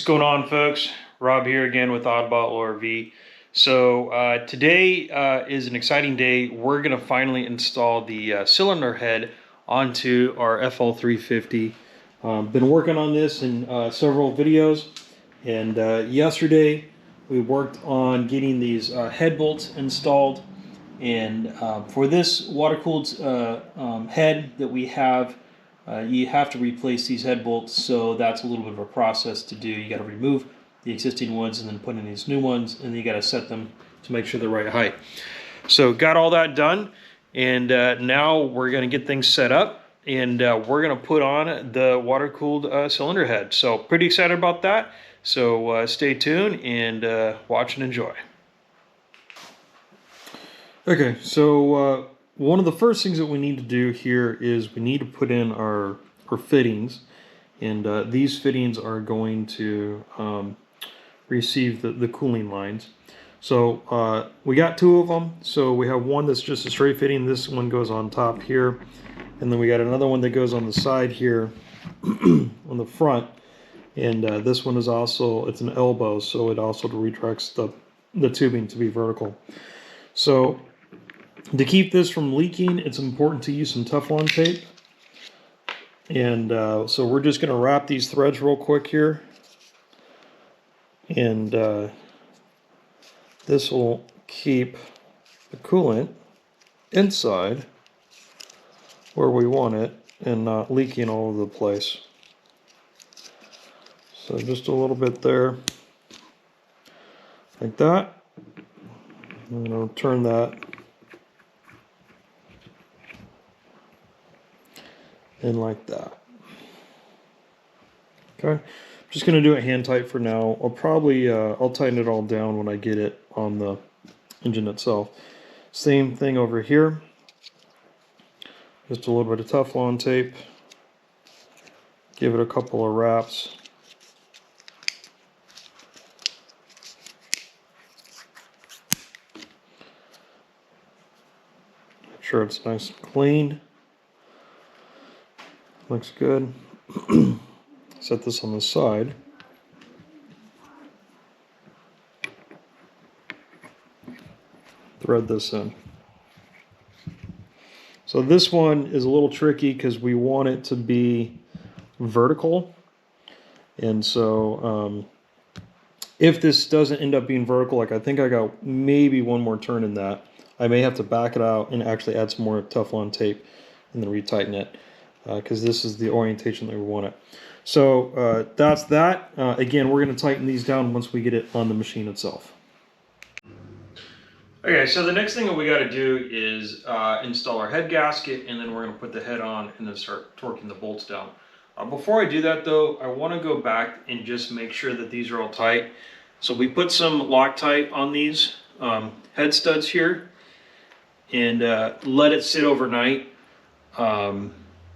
going on, folks? Rob here again with Oddball ORV. So today is an exciting day. We're going to finally install the cylinder head onto our FL350. Been working on this in several videos, and yesterday we worked on getting these head bolts installed. And for this water-cooled head that we have, you have to replace these head bolts, so that's a little bit of a process to do. You got to remove the existing ones and then put in these new ones, and then you got to set them to make sure they're right height. So got all that done, and now we're going to get things set up, and we're going to put on the water-cooled cylinder head. So pretty excited about that. So stay tuned and watch and enjoy. Okay, so one of the first things that we need to do here is we need to put in our fittings, and these fittings are going to receive the cooling lines. So we got two of them. So we have one that's just a straight fitting. This one goes on top here, and then we got another one that goes on the side here on the front, and this one is also, it's an elbow, so it also redirects the tubing to be vertical. So to keep this from leaking, it's important to use some Teflon tape. And so we're just going to wrap these threads real quick here. And this will keep the coolant inside where we want it and not leaking all over the place. So just a little bit there, like that. And I'll turn that in like that. Okay, I'm just going to do it hand tight for now. I'll probably I'll tighten it all down when I get it on the engine itself. Same thing over here. Just a little bit of Teflon tape. Give it a couple of wraps. Make sure it's nice and clean. Looks good. Set this on the side. Thread this in. So this one is a little tricky because we want it to be vertical. And so if this doesn't end up being vertical, like I think I got maybe one more turn in that, I may have to back it out and actually add some more Teflon tape and then retighten it. Because this is the orientation that we want it. So that's that. Again, we're going to tighten these down once we get it on the machine itself. Okay, so the next thing that we got to do is install our head gasket, and then we're going to put the head on and then start torquing the bolts down. Before I do that though, I want to go back and just make sure that these are all tight. So we put some Loctite on these head studs here and let it sit overnight.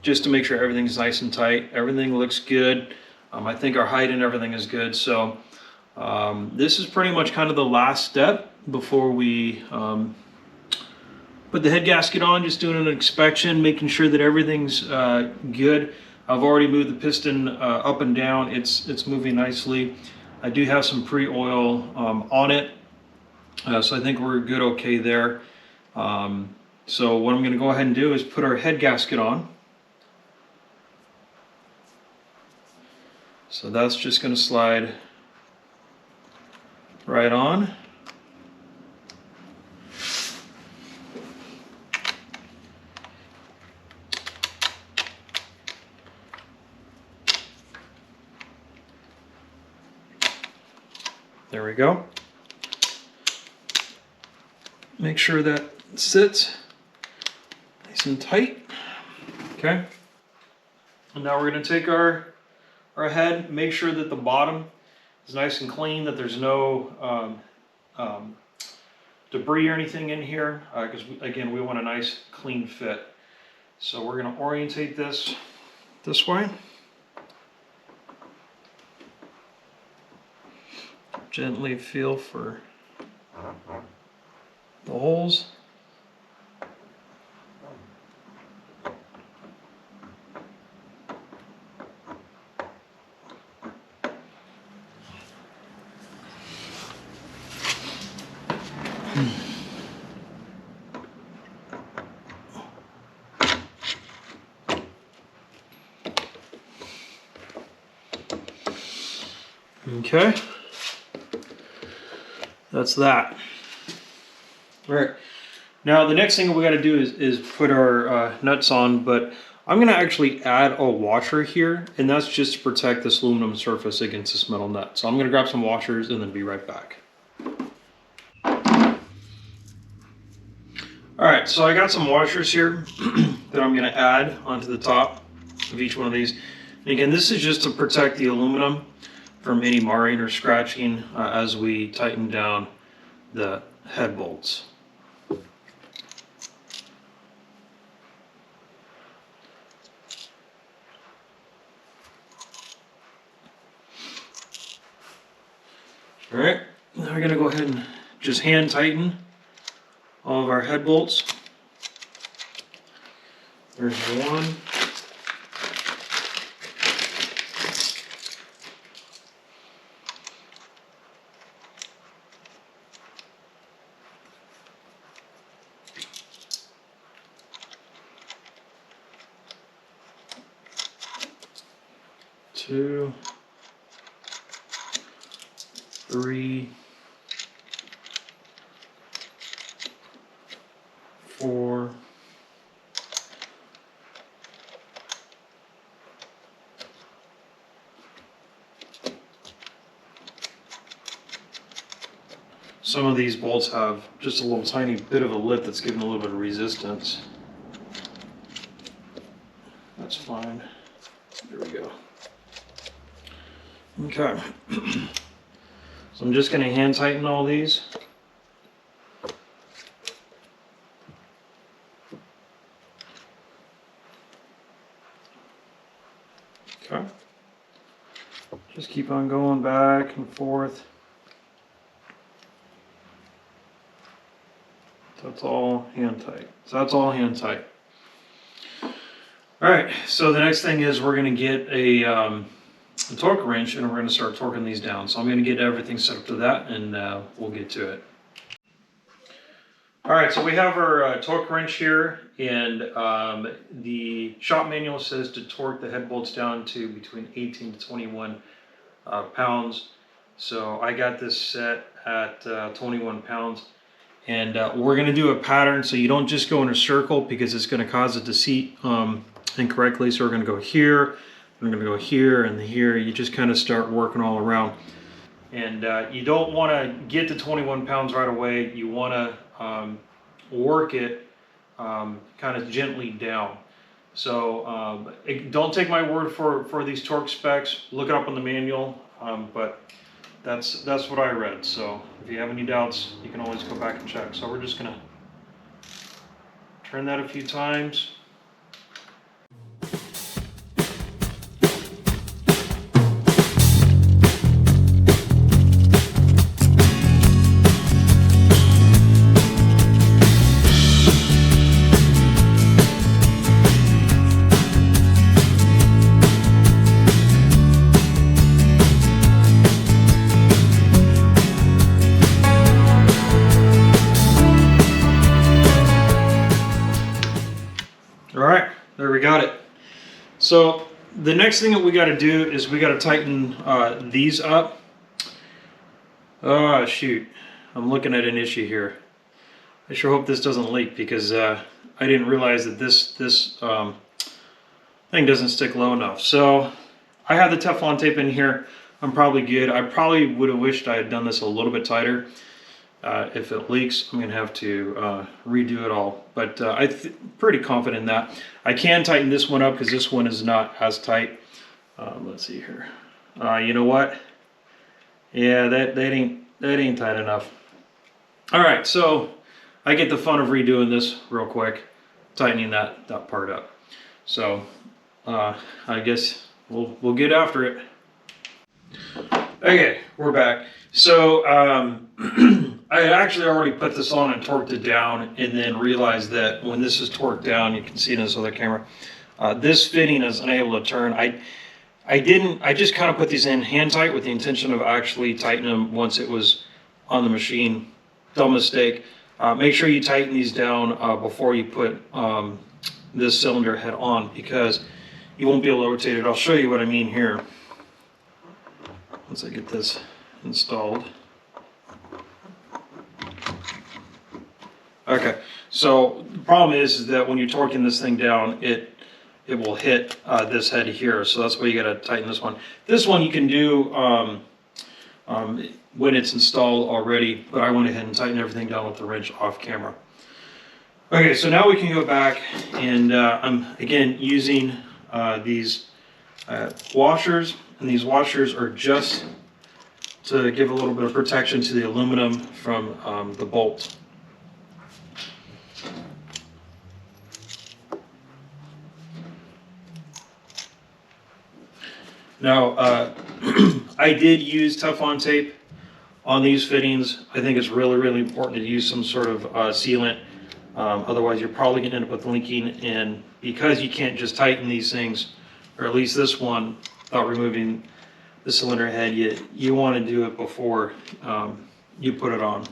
Just to make sure everything's nice and tight. Everything looks good. I think our height and everything is good. So this is pretty much kind of the last step before we put the head gasket on, just doing an inspection, making sure that everything's good. I've already moved the piston up and down. It's moving nicely. I do have some pre-oil on it. So I think we're good okay there. So what I'm going to go ahead and do is put our head gasket on. So that's just going to slide right on. There we go. Make sure that sits nice and tight. Okay. And now we're going to take our head, make sure that the bottom is nice and clean, that there's no debris or anything in here, because again, we want a nice clean fit. So we're going to orientate this way. Gently feel for the holes. Okay, that's that. All right, now the next thing we got to do is put our nuts on, but I'm going to actually add a washer here, and that's just to protect this aluminum surface against this metal nut. So I'm going to grab some washers and then be right back. All right, so I got some washers here that I'm going to add onto the top of each one of these. And again, this is just to protect the aluminum from any marring or scratching as we tighten down the head bolts. All right, now we're going to go ahead and just hand tighten all of our head bolts. There's one. Two. 3, 4, 5. Some of these bolts have just a little tiny bit of a lip that's giving a little bit of resistance. That's fine. There we go. Okay. So I'm just going to hand tighten all these. Okay. Just keep on going back and forth. That's all hand tight. So that's all hand tight. All right. So the next thing is we're going to get a torque wrench, and we're going to start torquing these down. So I'm going to get everything set up to that, and we'll get to it. All right, so we have our torque wrench here, and the shop manual says to torque the head bolts down to between 18 to 21 pounds. So I got this set at 21 pounds, and we're going to do a pattern so you don't just go in a circle because it's going to cause it to seat incorrectly. So we're going to go here. I'm going to go here and here. You just kind of start working all around. And you don't want to get to 21 pounds right away. You want to work it kind of gently down. So don't take my word for these torque specs. Look it up on the manual. But that's what I read. So if you have any doubts, you can always go back and check. So we're just going to turn that a few times. There we got it. So the next thing that we got to do is we got to tighten these up. Oh shoot, I'm looking at an issue here. I sure hope this doesn't leak because I didn't realize that this thing doesn't stick low enough. So I have the Teflon tape in here. I'm probably good. I probably would have wished I had done this a little bit tighter. If it leaks, I'm going to have to redo it all. But I'm pretty confident in that. I can tighten this one up because this one is not as tight. Let's see here. You know what? Yeah, that ain't tight enough. All right, so I get the fun of redoing this real quick, tightening that part up. So I guess we'll get after it. Okay, we're back. So I had actually already put this on and torqued it down, and then realized that when this is torqued down, you can see it in this other camera, this fitting is unable to turn. I just kind of put these in hand tight with the intention of actually tightening them once it was on the machine. Dumb mistake. Make sure you tighten these down before you put this cylinder head on, because you won't be able to rotate it. I'll show you what I mean here. once I get this installed. Okay, so the problem is that when you're torquing this thing down, it will hit this head here, so that's why you got to tighten this one. This one you can do when it's installed already, but I went ahead and tightened everything down with the wrench off camera. Okay, so now we can go back, and I'm again using these washers, and these washers are just to give a little bit of protection to the aluminum from the bolt. Now, I did use Teflon tape on these fittings. I think it's really, really important to use some sort of sealant. Otherwise, you're probably going to end up with linking. And because you can't just tighten these things, or at least this one, without removing the cylinder head, you want to do it before you put it on.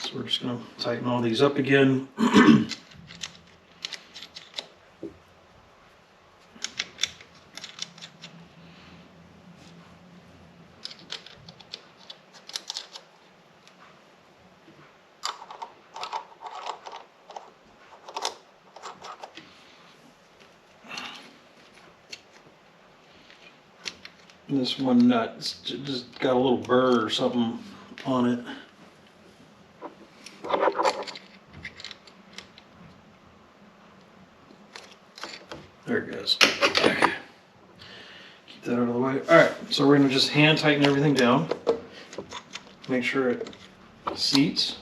So we're just going to tighten all these up again. This one nut just got a little burr or something on it. There it goes. Okay. Keep that out of the way. Alright, so we're going to just hand tighten everything down. Make sure it seats.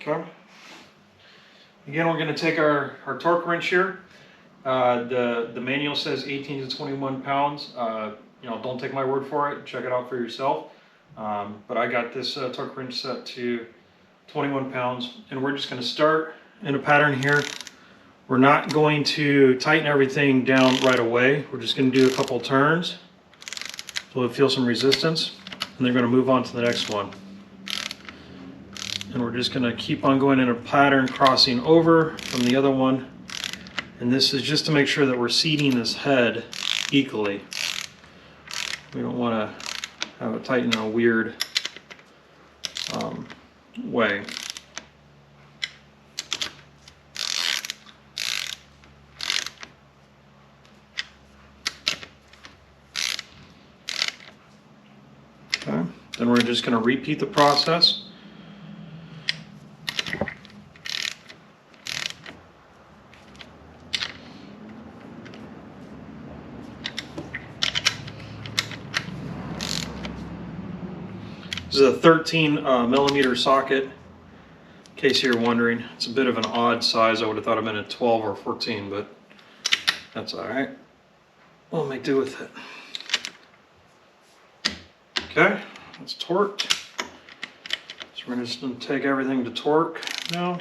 Okay. Again, we're going to take our torque wrench here. The manual says 18 to 21 pounds. You know, don't take my word for it. Check it out for yourself. But I got this torque wrench set to 21 pounds, and we're just going to start in a pattern here. We're not going to tighten everything down right away. We're just going to do a couple turns so we'll feel some resistance, and then we're going to move on to the next one. And we're just going to keep on going in a pattern, crossing over from the other one. And this is just to make sure that we're seating this head equally. We don't want to have it tighten in a weird way. Okay. Then we're just going to repeat the process. This is a 13 millimeter socket, in case you're wondering. It's a bit of an odd size. I would have thought it meant a 12 or 14, but that's all right. We'll make do with it. Okay, it's torqued. So we're just going to take everything to torque now.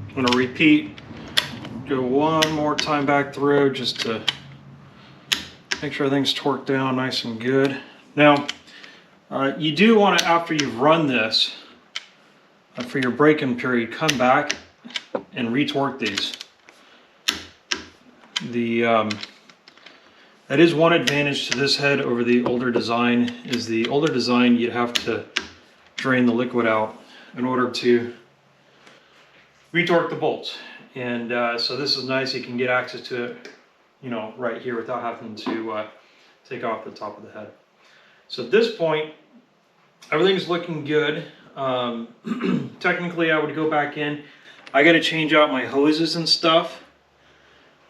I'm going to repeat, go one more time back through just to make sure everything's torqued down nice and good. Now, you do want to, after you've run this, for your break-in period, come back and retorque these. That is one advantage to this head over the older design, is the older design you'd have to drain the liquid out in order to retorque the bolts, and so this is nice. You can get access to it, you know, right here without having to take off the top of the head. So at this point, everything's looking good. Technically, I would go back in. I got to change out my hoses and stuff.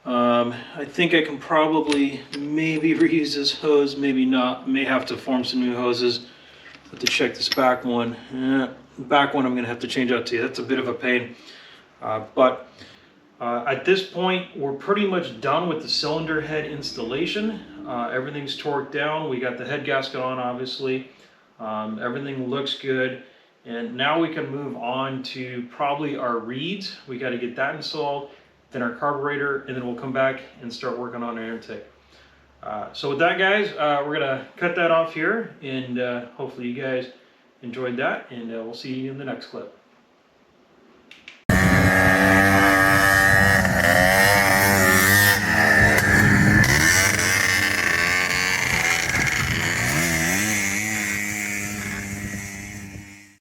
I think I can probably maybe reuse this hose, maybe not. May have to form some new hoses. Have to check this back one. Back one I'm going to have to change out too. That's a bit of a pain. But At this point, we're pretty much done with the cylinder head installation. Everything's torqued down. We got the head gasket on, obviously. Everything looks good. And now we can move on to probably our reeds. We got to get that installed, then our carburetor, and then we'll come back and start working on our intake. So with that, guys, we're going to cut that off here, and hopefully you guys enjoyed that, and we'll see you in the next clip.